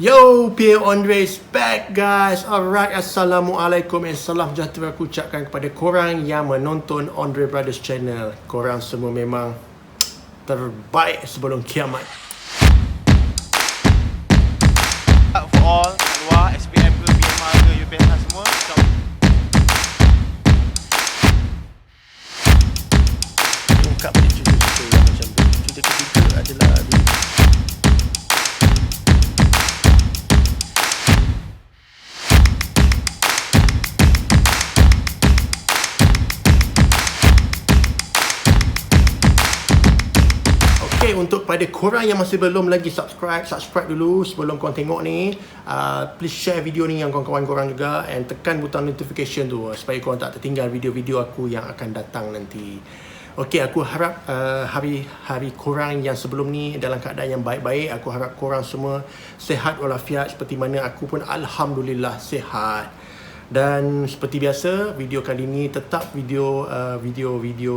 Yo, Pierre Andre is back guys. Alright, Assalamualaikum and salam sejahtera aku ucapkan kepada korang yang menonton Andre Brothers channel. Korang semua memang terbaik sebelum kiamat. For all kat luar, SPM ke, BMR ke, UPSR semua, Ungkap pada cerita yang macam tu. Cerita ketiga adalah Okay, untuk pada korang yang masih belum lagi subscribe dulu sebelum korang tengok ni. Please share video ni yang kawan-kawan korang juga, and tekan butang notification tu supaya korang tak tertinggal video-video aku yang akan datang nanti. Okay, aku harap hari korang yang sebelum ni dalam keadaan yang baik-baik. Aku harap korang semua sihat walafiat seperti mana aku pun alhamdulillah sihat. Dan seperti biasa, video kali ni tetap video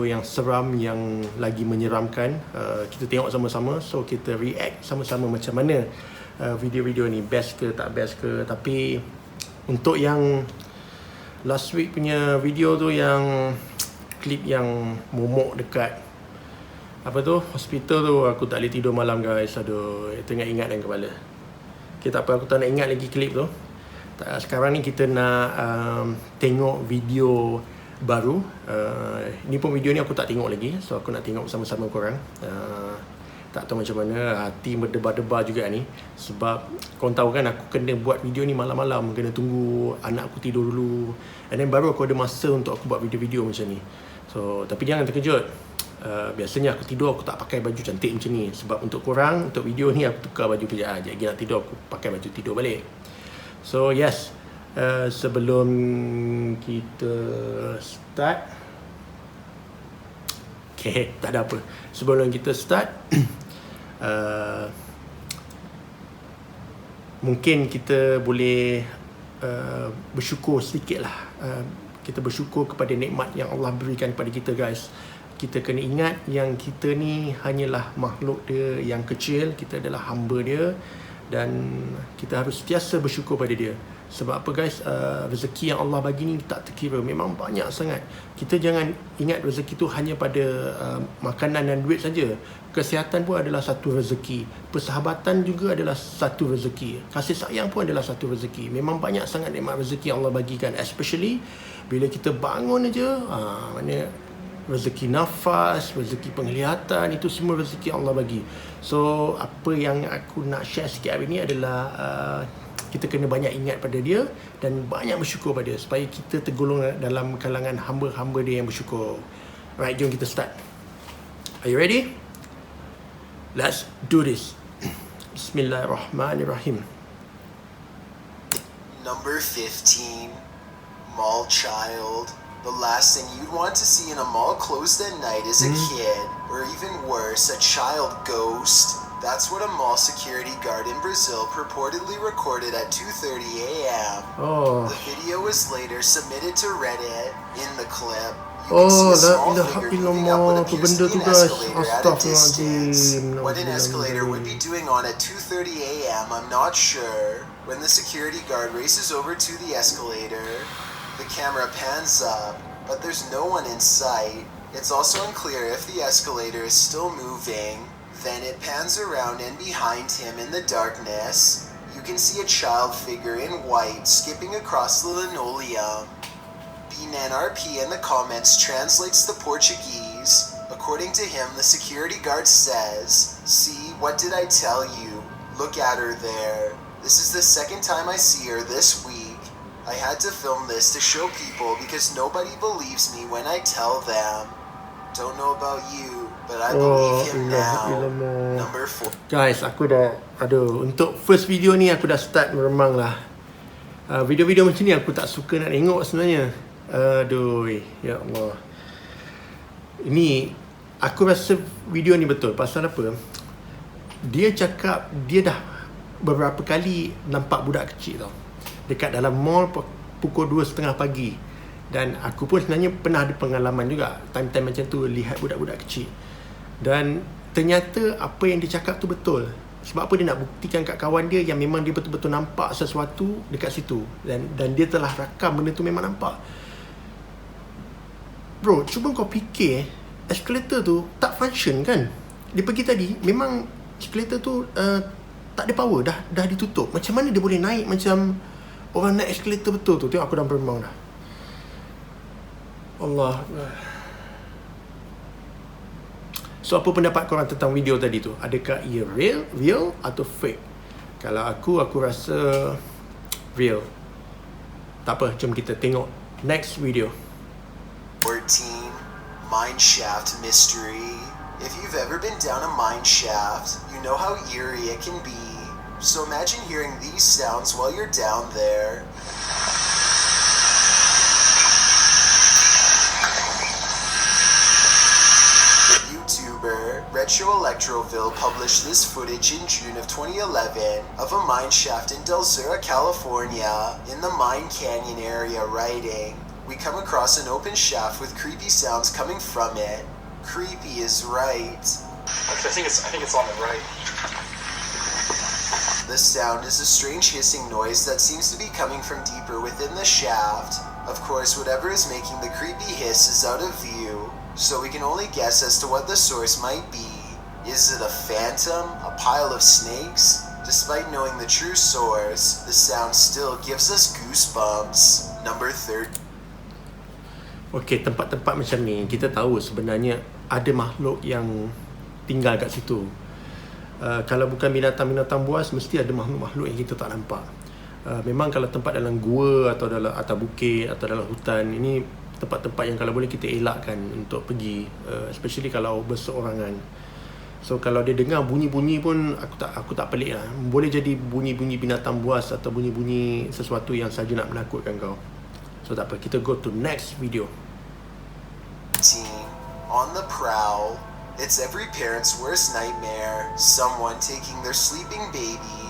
yang seram, yang lagi menyeramkan. Kita tengok sama-sama, so kita react sama-sama macam mana video-video ni, best ke tak best ke. Tapi untuk yang last week punya video tu, yang klip yang momok dekat apa tu, hospital tu, aku tak boleh tidur malam guys. Aduh, tengah ingat dalam kepala. Okay, tak apa, aku tak nak ingat lagi klip tu. Sekarang ni kita nak tengok video baru. Ni pun video ni aku tak tengok lagi, so aku nak tengok bersama-sama korang. Tak tahu macam mana, hati berdebar-debar juga ni. Sebab korang tahu kan, aku kena buat video ni malam-malam, kena tunggu anak aku tidur dulu, and then baru aku ada masa untuk aku buat video-video macam ni. So, tapi jangan terkejut, biasanya aku tidur aku tak pakai baju cantik macam ni. Sebab untuk korang, untuk video ni aku tukar baju kejap. Jadi nak tidur aku pakai baju tidur balik. So yes, sebelum kita start, okay, tak ada apa. Sebelum kita start, mungkin kita boleh bersyukur sedikit lah. Kita bersyukur kepada nikmat yang Allah berikan kepada kita guys. Kita kena ingat yang kita ni hanyalah makhluk dia yang kecil. Kita adalah hamba dia, dan kita harus sentiasa bersyukur pada dia. Sebab apa guys, rezeki yang Allah bagi ni tak terkira, memang banyak sangat. Kita jangan ingat rezeki tu hanya pada makanan dan duit saja. Kesihatan pun adalah satu rezeki, persahabatan juga adalah satu rezeki, kasih sayang pun adalah satu rezeki. Memang banyak sangat nikmat rezeki yang Allah bagikan, especially bila kita bangun aja, mana rezeki nafas, rezeki penglihatan, itu semua rezeki Allah bagi. So, apa yang aku nak share sikit hari ni adalah kita kena banyak ingat pada dia dan banyak bersyukur pada dia, supaya kita tergolong dalam kalangan hamba-hamba dia yang bersyukur. Right, jom kita start. Are you ready? Let's do this. Bismillahirrahmanirrahim. Number 15, Mall Child. The last thing you'd want to see in a mall closed at night is a kid, or even worse, a child ghost. That's what a mall security guard in Brazil purportedly recorded at 2:30 a.m. Oh. The video was later submitted to Reddit. In the clip, you can see a small figure moving up what appears to be an escalator at a distance. What an escalator would be doing on at 2:30 a.m., I'm not sure. When the security guard races over to the escalator, the camera pans up, but there's no one in sight. It's also unclear if the escalator is still moving. Then it pans around, and behind him in the darkness, you can see a child figure in white skipping across the linoleum. BNRP in the comments translates the Portuguese. According to him, the security guard says, "See, what did I tell you? Look at her there. This is the second time I see her this week. I had to film this to show people because nobody believes me when I tell them. Don't know about you, but I believe him now." Number 4. Guys, aku dah, untuk first video ni aku dah start meremang lah. Video-video macam ni aku tak suka nak tengok sebenarnya. Aduh, ya Allah. Ini, aku rasa video ni betul. Pasal apa? Dia cakap dia dah beberapa kali nampak budak kecil tau dekat dalam mall pukul 2:30 pagi. Dan aku pun sebenarnya pernah ada pengalaman juga time-time macam tu, lihat budak-budak kecil. Dan ternyata apa yang dia cakap tu betul. Sebab apa dia nak buktikan kat kawan dia yang memang dia betul-betul nampak sesuatu dekat situ, dan dia telah rakam benda tu memang nampak. Bro, cuba kau fikir escalator tu tak function kan. Dia pergi tadi, memang escalator tu tak ada power, dah ditutup. Macam mana dia boleh naik macam orang naik escalator betul tu? Tengok aku dah berembang dah. Allah. So apa pendapat korang tentang video tadi tu? Adakah ia real atau fake? Kalau aku rasa real. Tak apa, jom kita tengok next video. 14 Mine Shaft Mystery. If you've ever been down a mine shaft, you know how eerie it can be. So imagine hearing these sounds while you're down there. YouTuber Retro Electroville published this footage in June of 2011 of a mine shaft in Del Sur, California, in the Mine Canyon area, writing, "We come across an open shaft with creepy sounds coming from it." Creepy is right. I think it's on the right. The sound is a strange hissing noise that seems to be coming from deeper within the shaft. Of course, whatever is making the creepy hiss is out of view, so we can only guess as to what the source might be. Is it a phantom? A pile of snakes? Despite knowing the true source, the sound still gives us goosebumps. Number 30. Okey, tempat-tempat macam ni kita tahu sebenarnya ada makhluk yang tinggal kat situ. Kalau bukan binatang-binatang buas, mesti ada makhluk-makhluk yang kita tak nampak. Memang kalau tempat dalam gua atau dalam atas bukit atau dalam hutan, ini tempat-tempat yang kalau boleh kita elakkan untuk pergi, especially kalau berseorangan. So kalau dia dengar bunyi-bunyi pun aku tak pelik lah. Boleh jadi bunyi-bunyi binatang buas atau bunyi-bunyi sesuatu yang saja nak menakutkan kau. So tak apa, kita go to next video. On the prowl. It's every parent's worst nightmare. Someone taking their sleeping baby.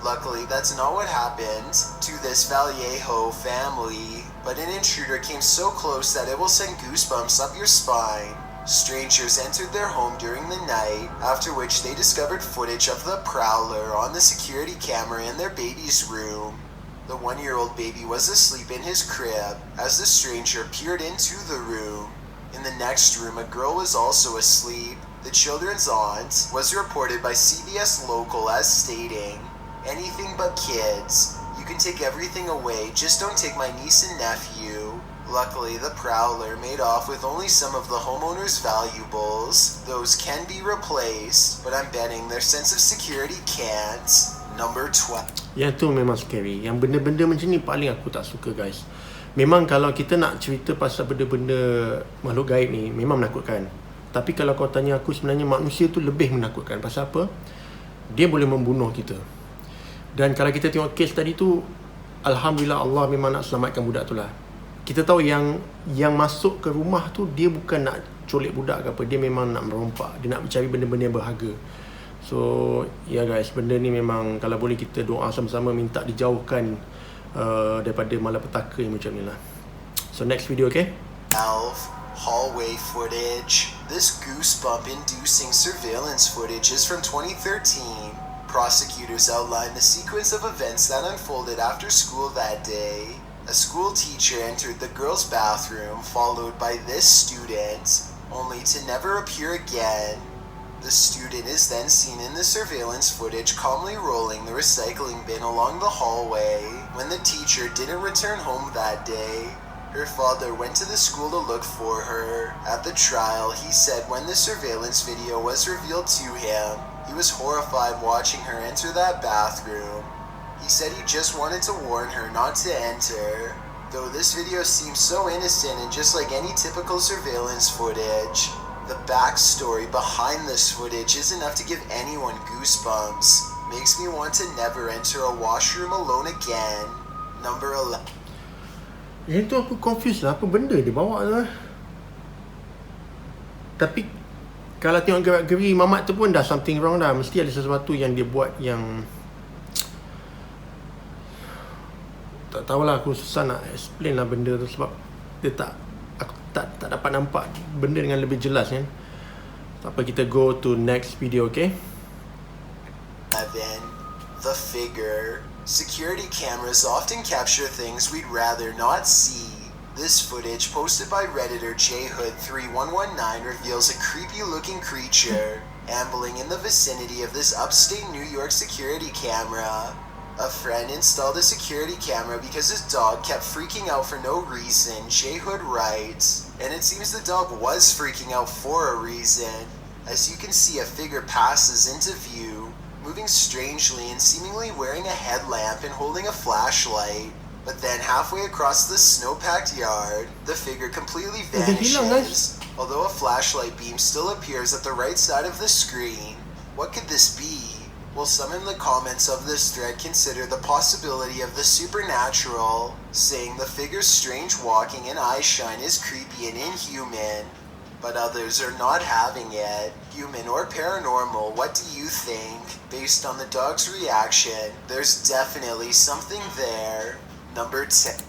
Luckily, that's not what happened to this Vallejo family, but an intruder came so close that it will send goosebumps up your spine. Strangers entered their home during the night, after which they discovered footage of the prowler on the security camera in their baby's room. The 1-year-old baby was asleep in his crib as the stranger peered into the room. In the next room, a girl was also asleep. The children's aunt was reported by CBS Local as stating, "Anything but kids. You can take everything away, just don't take my niece and nephew." Luckily, the prowler made off with only some of the homeowner's valuables. Those can be replaced, but I'm betting their sense of security can't. Number 12. Yang tu memang scary. Yang benda-benda macam ni paling aku tak suka, guys. Memang kalau kita nak cerita pasal benda-benda makhluk gaib ni, memang menakutkan. Tapi kalau kau tanya aku, sebenarnya manusia tu lebih menakutkan. Pasal apa? Dia boleh membunuh kita. Dan kalau kita tengok kes tadi tu, Alhamdulillah Allah memang nak selamatkan budak tu lah. Kita tahu yang masuk ke rumah tu, dia bukan nak colik budak ke apa. Dia memang nak merompak. Dia nak mencari benda-benda yang berharga. So, ya guys, benda ni memang kalau boleh kita doa sama-sama minta dijauhkan daripada malapetaka yang macam ni lah. So next video, okay? Hallway footage. This goosebump-inducing surveillance footage is from 2013. Prosecutors outlined the sequence of events that unfolded after school that day. A school teacher entered the girls' bathroom, followed by this student, only to never appear again. The student is then seen in the surveillance footage calmly rolling the recycling bin along the hallway. When the teacher didn't return home that day, her father went to the school to look for her. At the trial, he said when the surveillance video was revealed to him, he was horrified watching her enter that bathroom. He said he just wanted to warn her not to enter. Though this video seems so innocent and just like any typical surveillance footage, the backstory behind this footage is enough to give anyone goosebumps. Makes me want to never enter a washroom alone again. Number 11. Yang tu aku confused lah. Apa benda dia bawa tu lah. Tapi kalau tengok gerak-geri mamat tu pun dah something wrong dah. Mesti ada sesuatu yang dia buat yang tak tahulah, aku susah nak explain lah benda tu. Sebab dia aku tak dapat nampak benda dengan lebih jelas kan. Tak apa, kita go to next video, okay? 11. The figure. Security cameras often capture things we'd rather not see. This footage, posted by Redditor JHood3119, reveals a creepy-looking creature ambling in the vicinity of this upstate New York security camera. A friend installed a security camera because his dog kept freaking out for no reason, JHood writes, and it seems the dog was freaking out for a reason. As you can see, a figure passes into view, moving strangely and seemingly wearing a headlamp and holding a flashlight. But then halfway across the snow-packed yard, the figure completely vanishes, although a flashlight beam still appears at the right side of the screen. What could this be? Well, some in the comments of this thread consider the possibility of the supernatural, saying the figure's strange walking and eye shine is creepy and inhuman. But others are not having it. Human or paranormal, what do you think? Based on the dog's reaction, there's definitely something there. Number 10.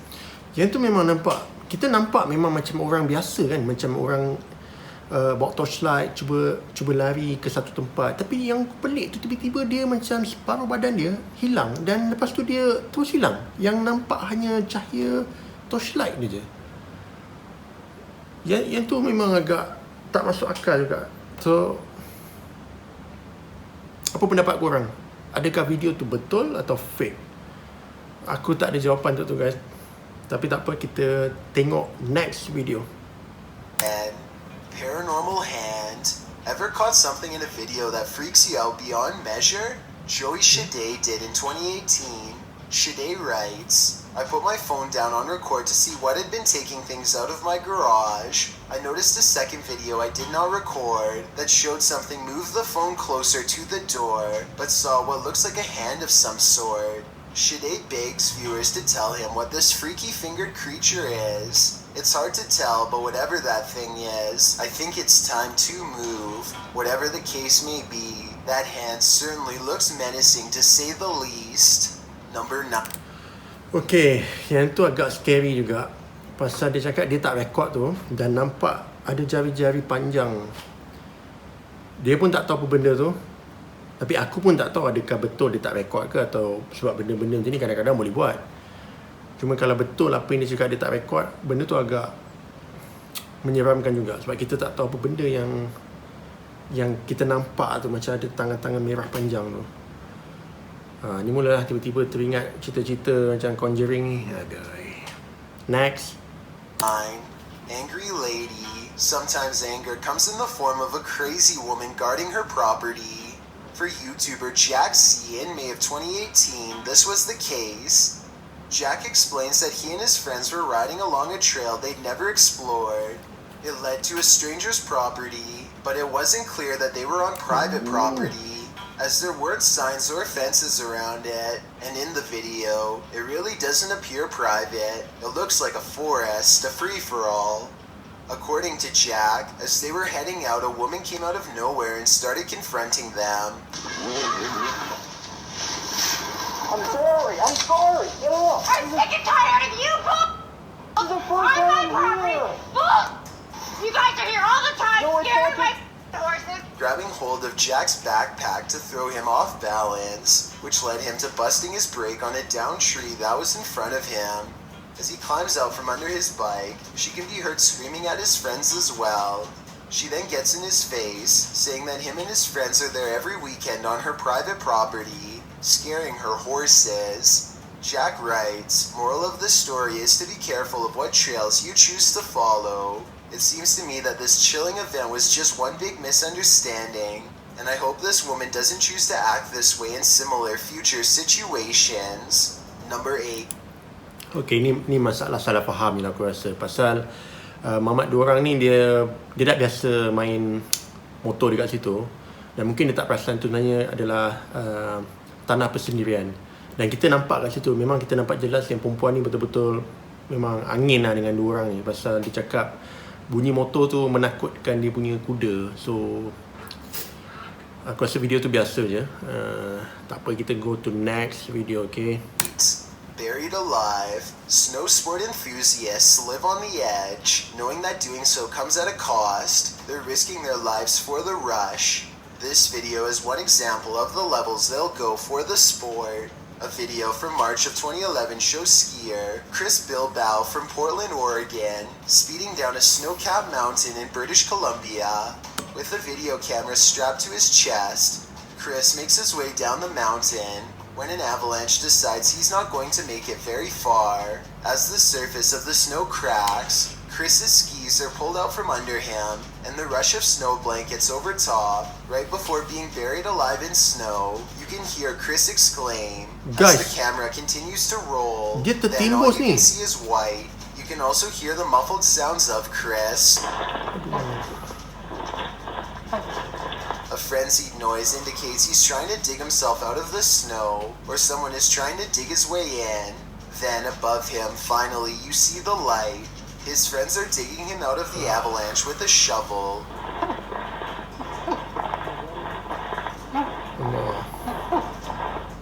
Yang tu memang nampak, kita nampak memang macam orang biasa kan, macam orang bawa torchlight, cuba lari ke satu tempat. Tapi yang pelik tu tiba-tiba dia macam separuh badan dia hilang dan lepas tu dia terus hilang. Yang nampak hanya cahaya torchlight dia je. Yang tu memang agak tak masuk akal juga. So, apa pendapat korang? Adakah video tu betul atau fake? Aku tak ada jawapan untuk tu guys. Tapi tak apa, kita tengok next video. And paranormal hand. Ever caught something in a video that freaks you out beyond measure? Joey Shade did in 2018. Shade writes, I put my phone down on record to see what had been taking things out of my garage. I noticed a second video I did not record that showed something move the phone closer to the door, but saw what looks like a hand of some sort. Shade begs viewers to tell him what this freaky fingered creature is. It's hard to tell, but whatever that thing is, I think it's time to move. Whatever the case may be, that hand certainly looks menacing to say the least. Number 9. Okay, yang tu agak scary juga. Pasal dia cakap dia tak rekod tu dan nampak ada jari-jari panjang. Dia pun tak tahu apa benda tu. Tapi aku pun tak tahu adakah betul dia tak rekod ke atau sebab benda-benda macam ni kadang-kadang boleh buat. Cuma kalau betul apa yang dia cakap dia tak rekod, benda tu agak menyeramkan juga. Sebab kita tak tahu apa benda yang kita nampak tu, macam ada tangan-tangan merah panjang tu. Ni mulalah tiba-tiba teringat cerita-cerita macam Conjuring ni. Next. 9. Angry lady. Sometimes anger comes in the form of a crazy woman guarding her property. For YouTuber Jack C in May of 2018, this was the case. Jack explains that he and his friends were riding along a trail they'd never explored. It led to a stranger's property, but it wasn't clear that they were on private property, as there weren't signs or fences around it, and in the video, it really doesn't appear private. It looks like a forest, a free-for-all. According to Jack, as they were heading out, a woman came out of nowhere and started confronting them. I'm sorry. Get off. I'm sick and tired of you, bull! This is the first On my time property! here. Bull! You guys are here all the time, No, it's scaring not my horses! Grabbing hold of Jack's backpack to throw him off balance, which led him to busting his brake on a downed tree that was in front of him. As he climbs out from under his bike, she can be heard screaming at his friends as well. She then gets in his face, saying that him and his friends are there every weekend on her private property, scaring her horses. Jack writes, moral of the story is to be careful of what trails you choose to follow. It seems to me that this chilling event was just one big misunderstanding, and I hope this woman doesn't choose to act this way in similar future situations. Number 8. Okay, ni masalah salah faham ni lah aku rasa. Pasal mamat dua orang ni dia tak biasa main motor dekat situ. Dan mungkin dia tak perasan tu sebenarnya adalah tanah persendirian. Dan kita nampak kat situ, memang kita nampak jelas yang perempuan ni betul-betul memang angin lah dengan dua orang ni. Pasal dia cakap bunyi motor tu menakutkan dia punya kuda. So aku rasa video tu biasa je. Tak apa, kita go to next video, okay? Buried alive, snow sport enthusiasts live on the edge, knowing that doing so comes at a cost. They're risking their lives for the rush. This video is one example of the levels they'll go for the sport. A video from March of 2011 shows skier Chris Bilbao from Portland, Oregon, speeding down a snow-capped mountain in British Columbia. With a video camera strapped to his chest, Chris makes his way down the mountain when an avalanche decides he's not going to make it very far. As the surface of the snow cracks, Chris's skis are pulled out from under him, and the rush of snow blankets over top. Right before being buried alive in snow, you can hear Chris exclaim as the camera continues to roll. Dia Then all tertimbus you ni. can see is white. You can also hear the muffled sounds of Chris. A frenzied noise indicates he's trying to dig himself out of the snow, or someone is trying to dig his way in. Then above him, finally, you see the light. His friends are digging him out of the avalanche with a shovel.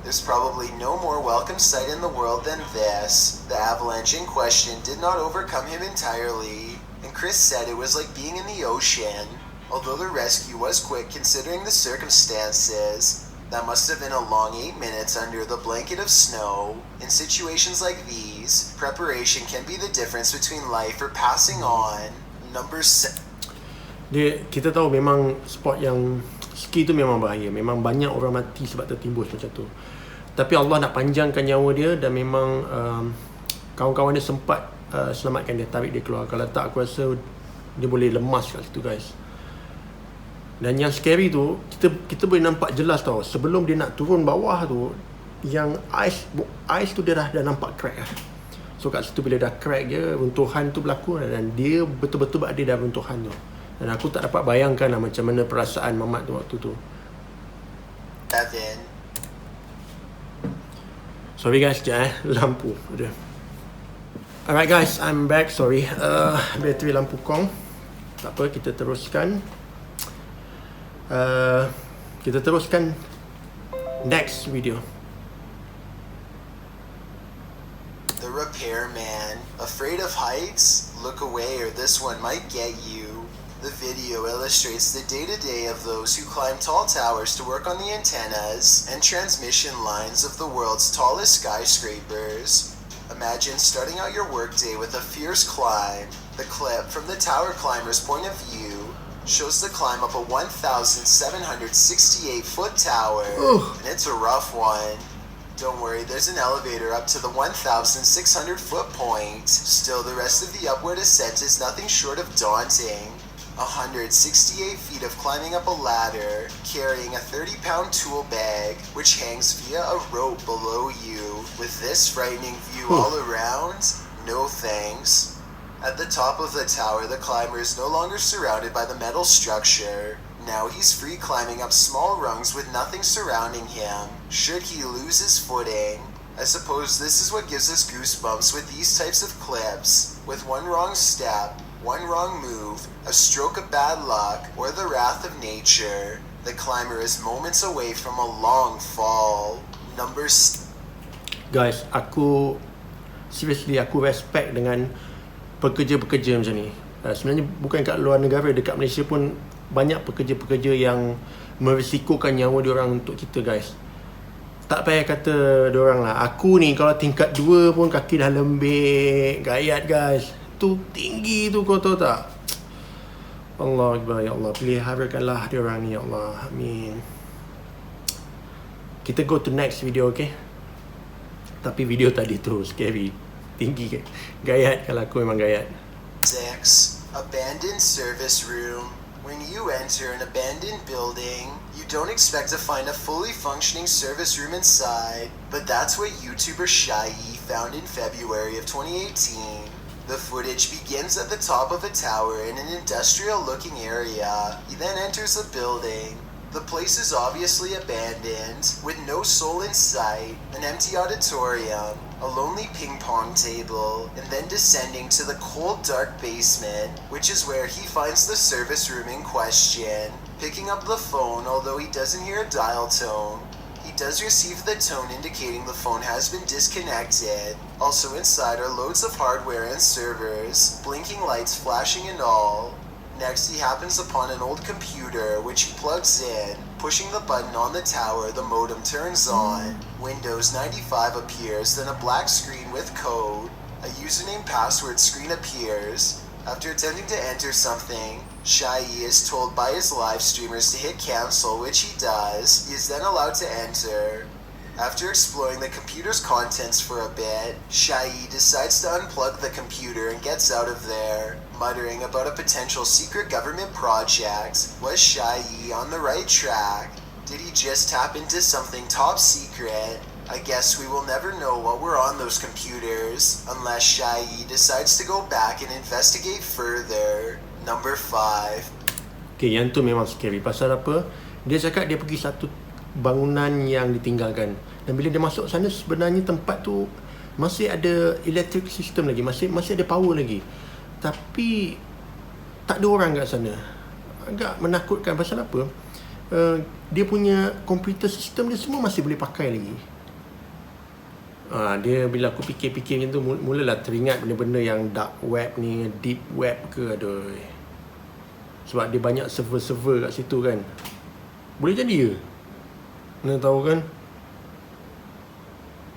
There's probably no more welcome sight in the world than this. The avalanche in question did not overcome him entirely, and Chris said it was like being in the ocean. Although the rescue was quick considering the circumstances, that must have been a long 8 minutes under the blanket of snow. In situations like these, preparation can be the difference between life or passing on. Number 7. Kita tahu memang sport yang ski tu memang bahaya. Memang banyak orang mati sebab tertimbus macam tu. Tapi Allah nak panjangkan nyawa dia, dan memang kawan-kawan dia sempat selamatkan dia, tarik dia keluar. Kalau tak, aku rasa dia boleh lemas kat situ, guys. Dan yang scary tu, kita boleh nampak jelas tau, sebelum dia nak turun bawah tu, yang ais tu dia dah nampak crack lah. So kat situ bila dah crack je, runtuhan tu berlaku, dan dia betul-betul berada dalam runtuhan tu. Dan aku tak dapat bayangkan lah macam mana perasaan Mamat tu waktu tu. Sorry guys, sekejap lampu ada. Alright guys, I'm back, sorry. Bateri lampu kong. Tak apa, kita teruskan. Kita teruskan next video. The repairman. Afraid of heights? Look away or this one might get you. The video illustrates the day-to-day of those who climb tall towers to work on the antennas and transmission lines of the world's tallest skyscrapers. Imagine starting out your workday with a fierce climb. The clip from the tower climber's point of view shows the climb up a 1,768-foot tower, and it's a rough one. Don't worry, there's an elevator up to the 1,600-foot point. Still, the rest of the upward ascent is nothing short of daunting. 168 feet of climbing up a ladder, carrying a 30-pound tool bag, which hangs via a rope below you. With this frightening view all around, no thanks. At the top of the tower, the climber is no longer surrounded by the metal structure. Now he's free climbing up small rungs with nothing surrounding him, should he lose his footing. I suppose this is what gives us goosebumps with these types of clips. With one wrong step, one wrong move, a stroke of bad luck, or the wrath of nature, the climber is moments away from a long fall. Guys, aku seriously respect dengan pekerja-pekerja macam ni. Sebenarnya bukan kat luar negara, dekat Malaysia pun banyak pekerja-pekerja yang merisikokan nyawa diorang untuk kita, guys. Tak payah kata diorang lah. Aku ni kalau tingkat 2 pun kaki dah lembik, gayat guys. Tu tinggi tu, kau tahu tak? Allah Akbar, ya Allah, peliharakanlah diorang ni, ya Allah. Amin. Kita go to next video, okay? Tapi video tadi tu scary, tinggi, gayat. Kalau aku memang gayat. 6. Abandoned service room. When you enter an abandoned building, you don't expect to find a fully functioning service room inside, but that's what YouTuber Shai found in February of 2018. The footage begins at the top of a tower in an industrial-looking area. He then enters the building. The place is obviously abandoned, with no soul in sight, an empty auditorium, a lonely ping-pong table, and then descending to the cold, dark basement, which is where he finds the service room in question. Picking up the phone, although he doesn't hear a dial tone, he does receive the tone indicating the phone has been disconnected. Also inside are loads of hardware and servers, blinking lights flashing and all. Next, he happens upon an old computer, which he plugs in. Pushing the button on the tower, the modem turns on. Windows 95 appears, then a black screen with code. A username password screen appears. After attempting to enter something, Shai is told by his live streamers to hit cancel, which he does. He is then allowed to enter. After exploring the computer's contents for a bit, Shai decides to unplug the computer and gets out of there, muttering about a potential secret government project. Was Shai on the right track? Did he just tap into something top secret? I guess we will never know what were on those computers, unless Shai decides to go back and investigate further. Number 5. Okay, yang tu memang scary. Pasal apa? Dia cakap dia pergi satu bangunan yang ditinggalkan. Dan bila dia masuk sana, sebenarnya tempat tu masih ada electric system lagi, masih ada power lagi. Tapi tak ada orang kat sana. Agak menakutkan. Pasal apa? Dia punya computer system dia semua masih boleh pakai lagi. Dia bila aku fikir-fikir macam tu, mulalah teringat benda-benda yang dark web ni, deep web ke, aduh. Sebab dia banyak server-server kat situ kan. Boleh jadi ke? Mana tahu kan.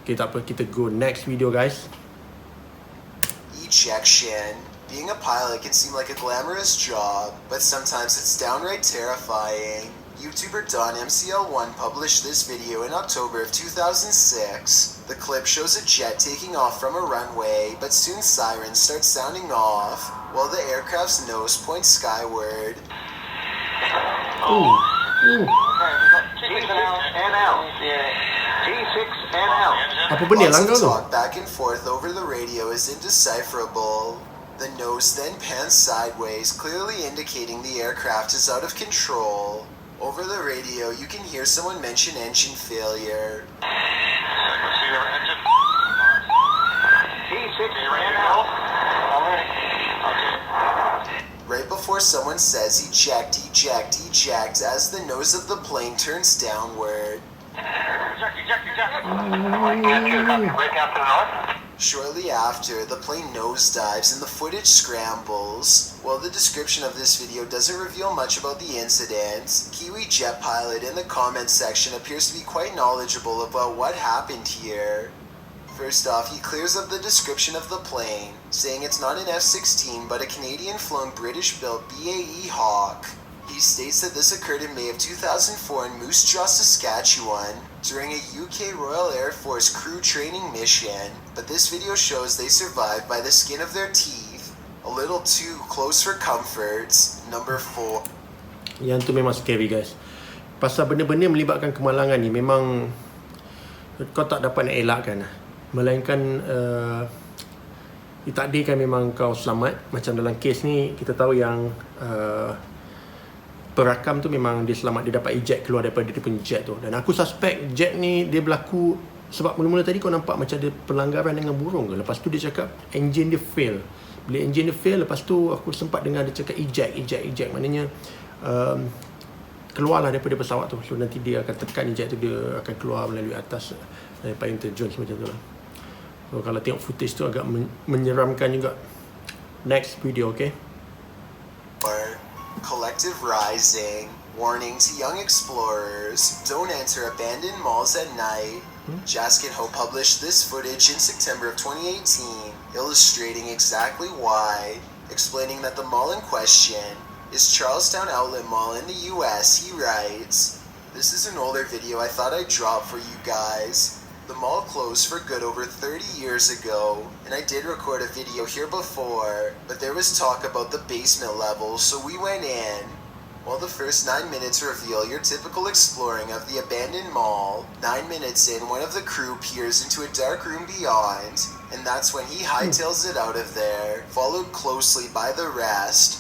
Okay, tak apa, kita go next video guys. Ejection. Being a pilot can seem like a glamorous job, but sometimes it's downright terrifying. YouTuber DonMCL1 published this video in October of 2006. The clip shows a jet taking off from a runway, but soon sirens start sounding off, while the aircraft's nose points skyward. Ooh. G6 and out. Yeah. G6 and out. Apa benda Lots langgar of tu? talk back and forth over the radio is indecipherable. The nose then pans sideways, clearly indicating the aircraft is out of control. Over the radio, you can hear someone mention engine failure. G6 and out. Already. Right before someone says eject, eject, eject, as the nose of the plane turns downward. Shortly after, the plane nosedives and the footage scrambles. While the description of this video doesn't reveal much about the incident, Kiwi Jet Pilot in the comment section appears to be quite knowledgeable about what happened here. First off, he clears up the description of the plane, saying it's not an F-16 but a Canadian-flown British-built BAE Hawk. He states that this occurred in May of 2004 in Moose Jaw, Saskatchewan, during a UK Royal Air Force crew training mission, but this video shows they survived by the skin of their teeth, a little too close for comfort. Number 4. Yang tu memang scary guys. Pasal benda-benda melibatkan kemalangan ni memang kau tak dapat nak elakkan. Melainkan ditakdirkan memang kau selamat. Macam dalam kes ni kita tahu yang perakam tu memang dia selamat, dia dapat eject keluar daripada dia punya jet tu. Dan aku suspect jet ni dia berlaku sebab mula-mula tadi kau nampak macam ada pelanggaran dengan burung ke. Lepas tu dia cakap engine dia fail. Bila engine dia fail, lepas tu aku sempat dengar dia cakap eject. Maknanya keluarlah daripada pesawat tu. So nanti dia akan tekan eject tu, dia akan keluar melalui atas daripada terjun macam tu lah. So kalau tengok footage tu agak menyeramkan juga. Next video, okay? Collective Rising. Warning to young explorers, don't enter abandoned malls at night. Jaskin Ho published this footage in September of 2018, illustrating exactly why, explaining that the mall in question is Charlestown Outlet Mall in the US. He writes, "This is an older video I thought I'd drop for you guys. The mall closed for good over 30 years ago, and I did record a video here before, but there was talk about the basement level, so we went in. While the first 9 minutes reveal your typical exploring of the abandoned mall, 9 minutes in, one of the crew peers into a dark room beyond, and that's when he hightails it out of there, followed closely by the rest."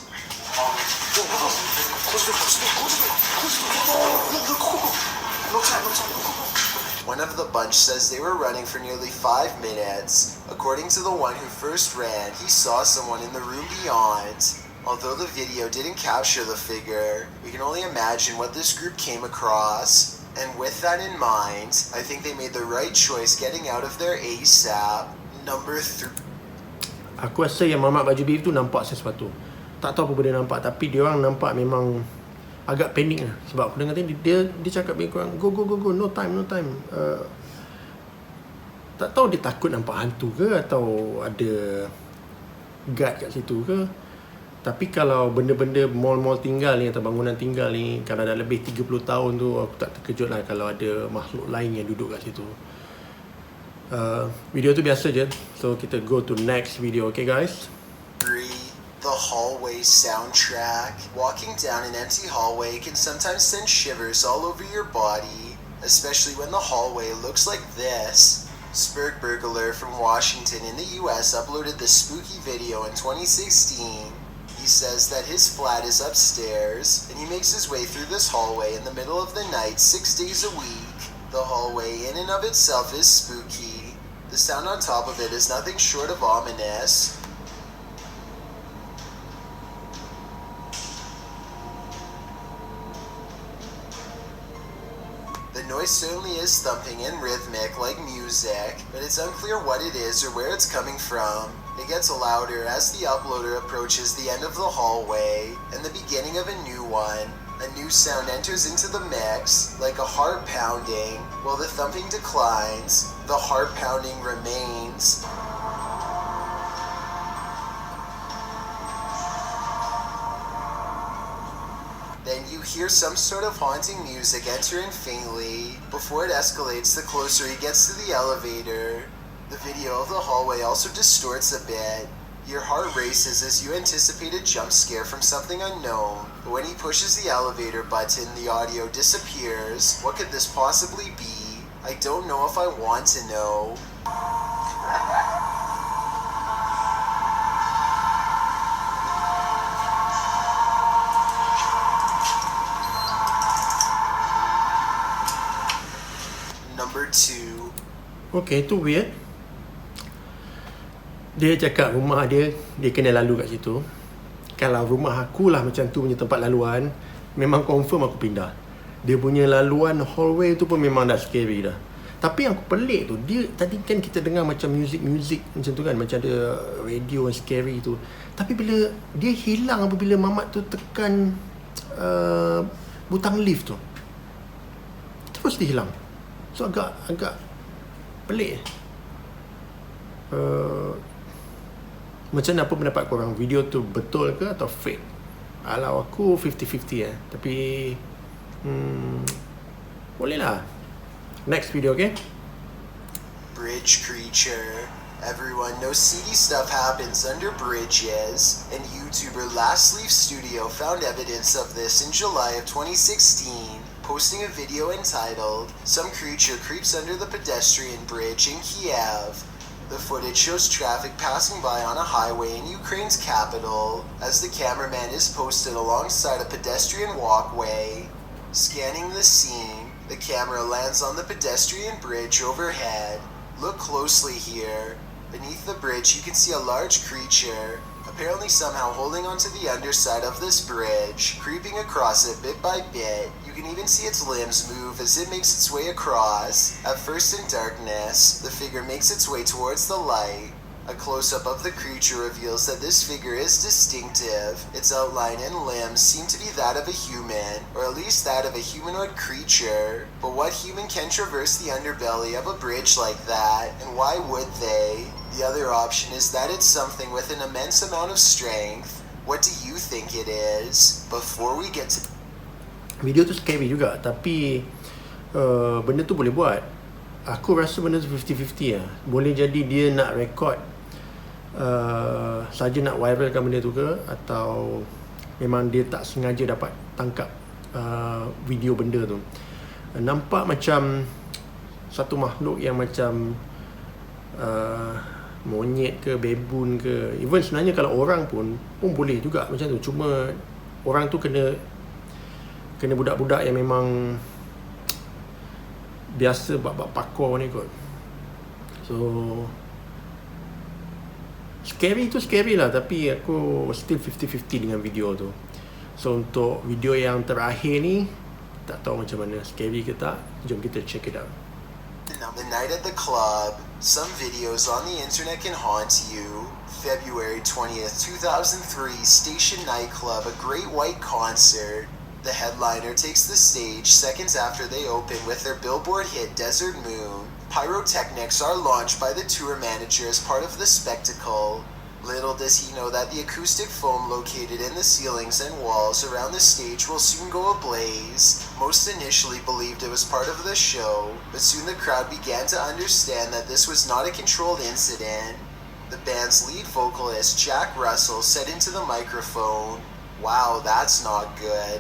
One of the bunch says they were running for nearly 5 minutes. According to the one who first ran, he saw someone in the room beyond. Although the video didn't capture the figure, we can only imagine what this group came across. And with that in mind, I think they made the right choice getting out of there ASAP. Number 3. Aku rasa yang mamak baju biru tu nampak sesuatu. tak tahu apa benda nampak, tapi dia orang nampak memang agak panik lah. Sebab aku dengar tadi dia cakap lebih kurang go, no time. Tak tahu dia takut nampak hantu ke atau ada guard kat situ ke. Tapi kalau benda-benda mall-mall tinggal ni atau bangunan tinggal ni, kalau dah lebih 30 tahun tu, aku tak terkejut lah kalau ada makhluk lain yang duduk kat situ. Video tu biasa je. So kita go to next video, okay guys? The hallway soundtrack. Walking down an empty hallway can sometimes send shivers all over your body, especially when the hallway looks like this. Spurg Burglar from Washington in the US uploaded this spooky video in 2016. He says that his flat is upstairs, and he makes his way through this hallway in the middle of the night 6 days a week. The hallway in and of itself is spooky. The sound on top of it is nothing short of ominous. The noise certainly is thumping and rhythmic like music, but it's unclear what it is or where it's coming from. It gets louder as the uploader approaches the end of the hallway and the beginning of a new one. A new sound enters into the mix, like a heart pounding. While the thumping declines, the heart pounding remains. Then you hear some sort of haunting music entering faintly, before it escalates the closer he gets to the elevator. The video of the hallway also distorts a bit. Your heart races as you anticipate a jump scare from something unknown, but when he pushes the elevator button, the audio disappears. What could this possibly be? I don't know if I want to know. Number 2. Okay, tu weird. Dia cakap rumah dia kena lalu kat situ. Kalau rumah aku lah macam tu punya tempat laluan, memang confirm aku pindah. Dia punya laluan hallway tu pun memang dah scary dah. Tapi yang aku pelik tu, dia tadi kan kita dengar macam music macam tu kan, macam ada radio yang scary tu. Tapi bila dia hilang apabila mamat tu tekan butang lift tu, terus dia hilang. So agak pelik. Macam mana, apa pendapat korang? Video tu betul ke atau fake? Kalau aku 50-50 tapi boleh lah. Next video, okay? Bridge creature. Everyone knows seedy stuff happens under bridges, and YouTuber Last Leaf Studio found evidence of this in July of 2016, posting a video entitled, "Some creature creeps under the pedestrian bridge in Kiev." The footage shows traffic passing by on a highway in Ukraine's capital, as the cameraman is posted alongside a pedestrian walkway. Scanning the scene, the camera lands on the pedestrian bridge overhead. Look closely here. Beneath the bridge you can see a large creature, apparently somehow holding onto the underside of this bridge, creeping across it bit by bit. You can even see its limbs move as it makes its way across. At first in darkness, the figure makes its way towards the light. A close-up of the creature reveals that this figure is distinctive. Its outline and limbs seem to be that of a human, or at least that of a humanoid creature. But what human can traverse the underbelly of a bridge like that, and why would they? The other option is that it's something with an immense amount of strength. What do you think it is? Before we get to... Video tu scary juga, tapi benda tu boleh buat. Aku rasa benda tu 50-50 lah. Boleh jadi dia nak record saja nak viralkan benda tu ke, atau memang dia tak sengaja dapat tangkap video benda tu. Nampak macam satu makhluk yang macam monyet ke, baboon ke. Even sebenarnya kalau orang pun boleh juga macam tu. Cuma orang tu kena budak-budak yang memang biasa buat parkour ni kot. So scary lah, tapi aku still 50-50 dengan video tu. So untuk video yang terakhir ni, tak tahu macam mana, scary ke tak. Jom kita check it out. The night at the club. Some videos on the internet can haunt you. February 20th, 2003, Station Nightclub, a great white concert. The headliner takes the stage seconds after they open with their Billboard hit Desert Moon. Pyrotechnics are launched by the tour manager as part of the spectacle. Little does he know that the acoustic foam located in the ceilings and walls around the stage will soon go ablaze. Most initially believed it was part of the show, but soon the crowd began to understand that this was not a controlled incident. The band's lead vocalist, Jack Russell, said into the microphone, "Wow, that's not good."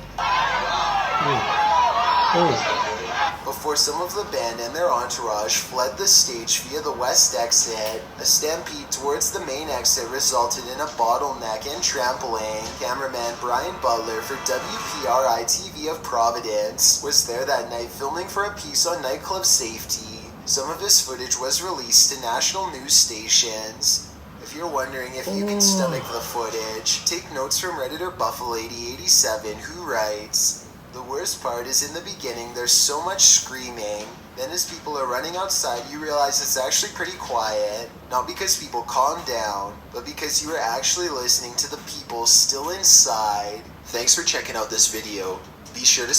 Before some of the band and their entourage fled the stage via the west exit, a stampede towards the main exit resulted in a bottleneck and trampling. Cameraman Brian Butler for WPRI TV of Providence was there that night filming for a piece on nightclub safety. Some of his footage was released to national news stations. If you're wondering if you can stomach the footage, take notes from Redditor Buffalady87, who writes, "The worst part is in the beginning there's so much screaming. Then as people are running outside you realize it's actually pretty quiet. Not because people calm down, but because you are actually listening to the people still inside." Thanks for checking out this video. Be sure to...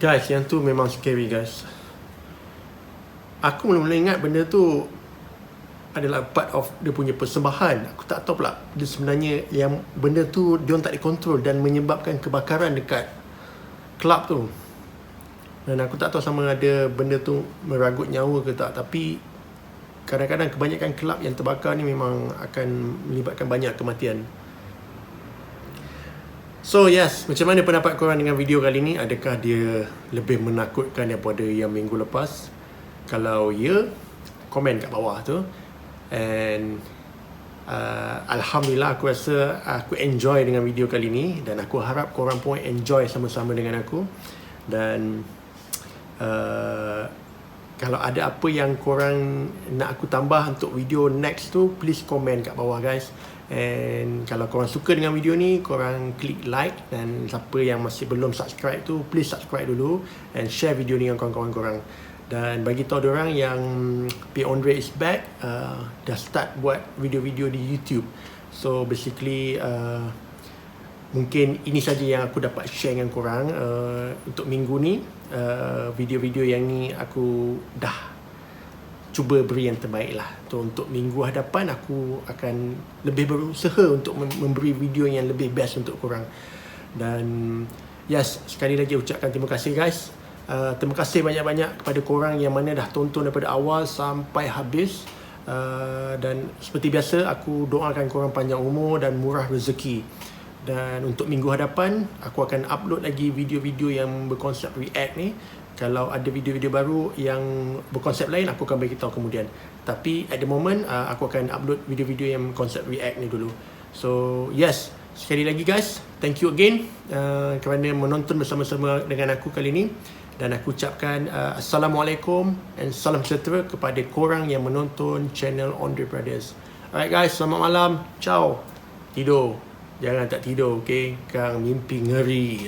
Guys, yang tu memang scary guys. Aku mula-mula ingat benda tu adalah part of dia punya persembahan. Aku tak tahu pula dia sebenarnya yang benda tu dia tak dikontrol dan menyebabkan kebakaran dekat kelab tu. Dan aku tak tahu sama ada benda tu meragut nyawa ke tak. Tapi kadang-kadang kebanyakan kelab yang terbakar ni memang akan melibatkan banyak kematian. So yes, macam mana pendapat korang dengan video kali ni? Adakah dia lebih menakutkan daripada yang minggu lepas? Kalau ya, komen kat bawah tu. And Alhamdulillah aku rasa aku enjoy dengan video kali ni. Dan aku harap korang pun enjoy sama-sama dengan aku. Dan kalau ada apa yang korang nak aku tambah untuk video next tu, please komen kat bawah guys. And kalau korang suka dengan video ni, korang klik like. Dan siapa yang masih belum subscribe tu, please subscribe dulu. And share video ni dengan kawan-kawan korang. Dan bagi tahu diorang yang Pierre Andre is back, dah start buat video-video di YouTube. So basically mungkin ini saja yang aku dapat share dengan korang untuk minggu ni. Video-video yang ni aku dah cuba beri yang terbaik lah. So, untuk minggu hadapan aku akan lebih berusaha untuk memberi video yang lebih best untuk korang. Dan yes, sekali lagi ucapkan terima kasih guys. Terima kasih banyak-banyak kepada korang yang mana dah tonton daripada awal sampai habis. Dan seperti biasa aku doakan korang panjang umur dan murah rezeki. Dan untuk minggu hadapan aku akan upload lagi video-video yang berkonsep react ni. Kalau ada video-video baru yang berkonsep lain aku akan bagi tahu kemudian. Tapi at the moment aku akan upload video-video yang konsep react ni dulu. So yes, sekali lagi guys, thank you again kerana menonton bersama-sama dengan aku kali ni. Dan aku ucapkan Assalamualaikum and salam sejahtera kepada korang yang menonton channel Andre Brothers. Alright guys, selamat malam. Ciao. Tidur. Jangan tak tidur, okay? Kang mimpi ngeri.